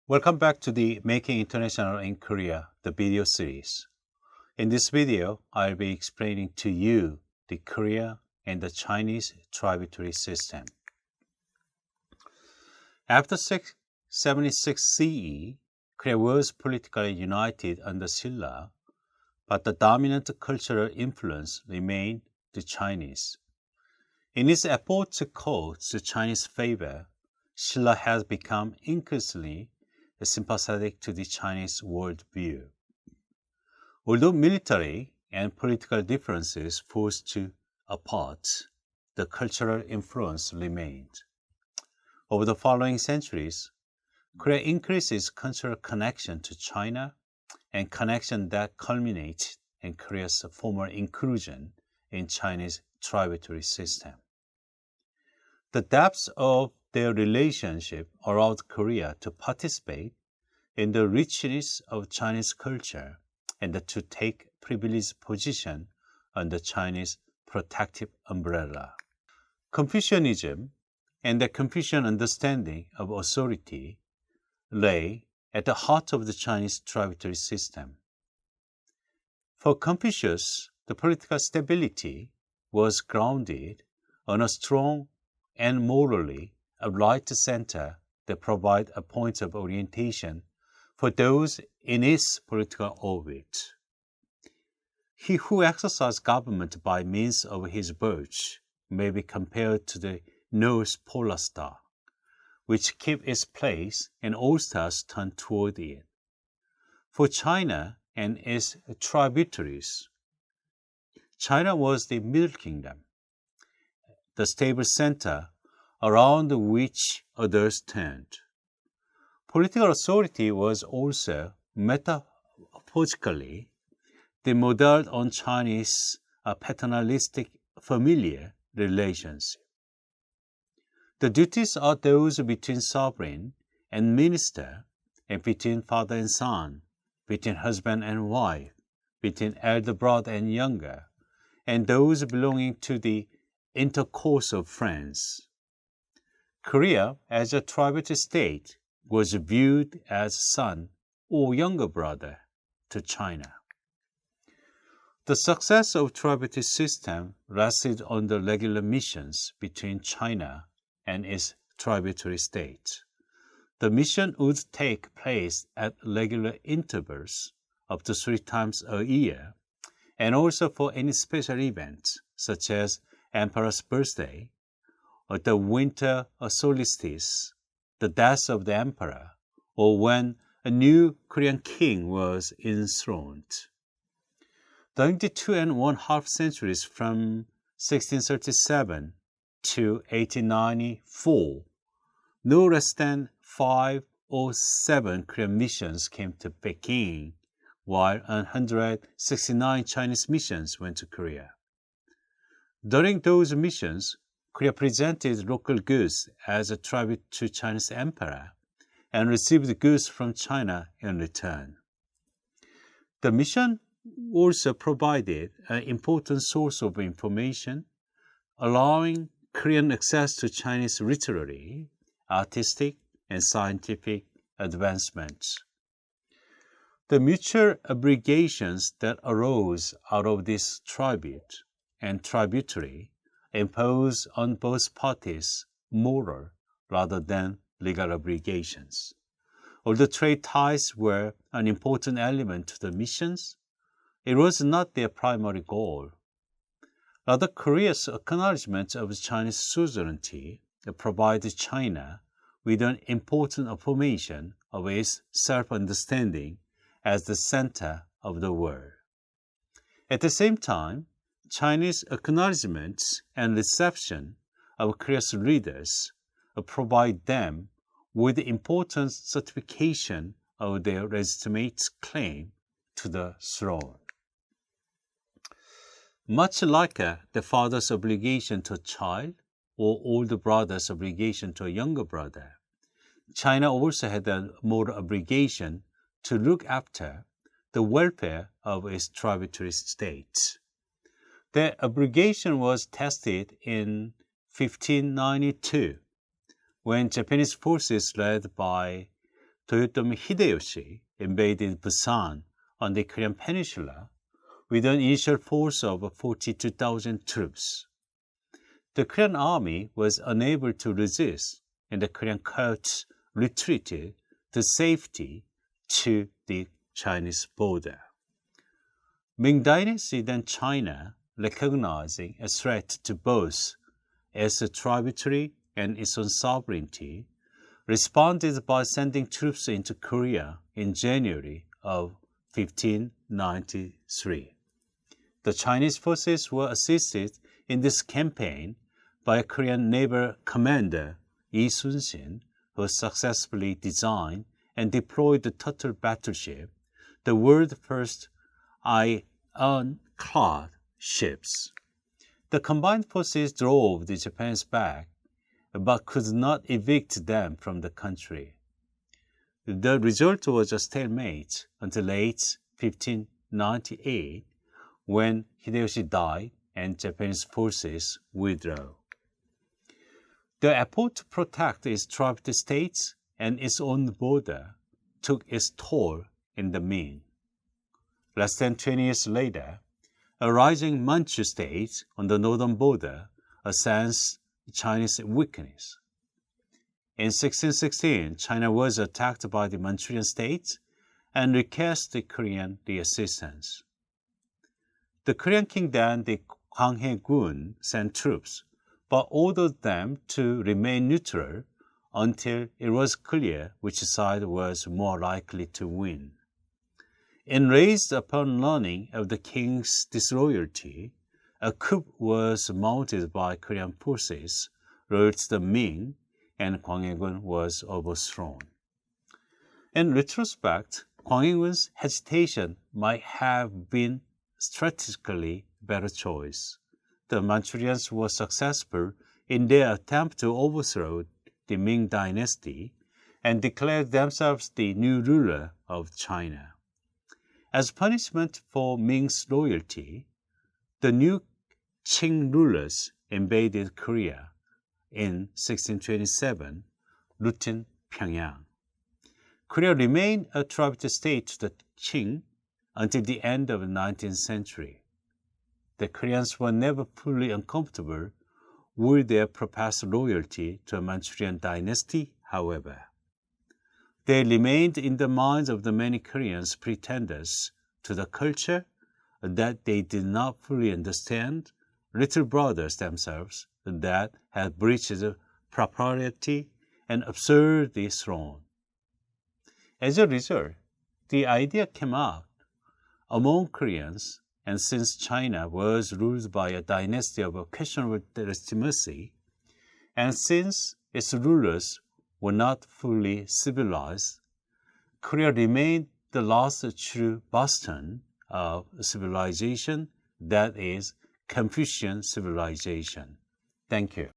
Welcome back to the Making International in Korea, the video series. In this video, I'll be explaining to you the Korea and the Chinese tributary system. After 676 CE, Korea was politically united under Silla, but the dominant cultural influence remained the Chinese. In its effort to court the Chinese favor, Silla has become increasingly sympathetic to the Chinese worldview. Although military and political differences forced apart, the cultural influence remained. Over the following centuries, Korea increases cultural connection to China and connection that culminates in Korea's formal inclusion in Chinese tributary system. The depths of their relationship allowed Korea to participate in the richness of Chinese culture and to take privileged position under Chinese protective umbrella. Confucianism and the Confucian understanding of authority lay at the heart of the Chinese tributary system. For Confucius, the political stability was grounded on a strong and morally a right center that provide a point of orientation for those in its political orbit. He who exercises government by means of his birch may be compared to the North Polar Star, which keeps its place and all stars turn toward it. For China and its tributaries, China was the Middle Kingdom, the stable center around which others turned. Political authority was also metaphorically modeled on Chinese paternalistic familiar relations. The duties are those between sovereign and minister, and between father and son, between husband and wife, between elder brother and younger, and those belonging to the intercourse of friends. Korea, as a tributary state, was viewed as son or younger brother to China. The success of tributary system rested on the regular missions between China and its tributary states. The mission would take place at regular intervals, up to 3 times a year, and also for any special events, such as Emperor's birthday, or the winter solstice, the death of the emperor, or when a new Korean king was enthroned. During the 2.5 centuries from 1637 to 1894, no less than 5 or 7 Korean missions came to Peking, while 169 Chinese missions went to Korea. During those missions, Korea presented local goods as a tribute to Chinese emperor and received goods from China in return. The mission also provided an important source of information, allowing Korean access to Chinese literary, artistic, and scientific advancements. The mutual obligations that arose out of this tribute and tributary impose on both parties moral rather than legal obligations. Although trade ties were an important element to the missions, it was not their primary goal. Rather, Korea's acknowledgement of Chinese suzerainty provided China with an important affirmation of its self-understanding as the center of the world. At the same time, Chinese acknowledgments and reception of Korea's leaders provide them with important certification of their legitimate claim to the throne. Much like the father's obligation to a child or older brother's obligation to a younger brother, China also had a moral obligation to look after the welfare of its tributary states. That obligation was tested in 1592 when Japanese forces led by Toyotomi Hideyoshi invaded Busan on the Korean peninsula with an initial force of 42,000 troops. The Korean army was unable to resist, and the Korean court retreated to safety to the Chinese border. Ming Dynasty, then China, recognizing a threat to both its tributary and its own sovereignty, responded by sending troops into Korea in January of 1593. The Chinese forces were assisted in this campaign by a Korean naval commander, Yi Sun-shin, who successfully designed and deployed the turtle battleship, the world's first ironclad ships. The combined forces drove the Japanese back, but could not evict them from the country. The result was a stalemate until late 1598, when Hideyoshi died and Japanese forces withdrew. The effort to protect its tributary states and its own border took its toll in the Ming. Less than 20 years later, a rising Manchu state on the northern border sensed Chinese weakness. In 1616, China was attacked by the Manchurian state and requested Korean assistance. The Korean king then, the Gwanghae-gun, sent troops, but ordered them to remain neutral until it was clear which side was more likely to win. Enraged upon learning of the king's disloyalty, a coup was mounted by Korean forces, ruled the Ming, and Gwanghae-gun was overthrown. In retrospect, Gwanghae-gun's hesitation might have been strategically better choice. The Manchurians were successful in their attempt to overthrow the Ming dynasty and declared themselves the new ruler of China. As punishment for Ming's loyalty, the new Qing rulers invaded Korea in 1627, looting Pyongyang. Korea remained a tributary state to the Qing until the end of the 19th century. The Koreans were never fully uncomfortable with their professed loyalty to a Manchurian dynasty, however. They remained in the minds of the many Koreans pretenders to the culture that they did not fully understand, little brothers themselves that had breached propriety and usurped the throne. As a result, the idea came out among Koreans, and since China was ruled by a dynasty of questionable legitimacy, and since its rulers were not fully civilized, Korea remained the last true bastion of civilization, that is, Confucian civilization. Thank you.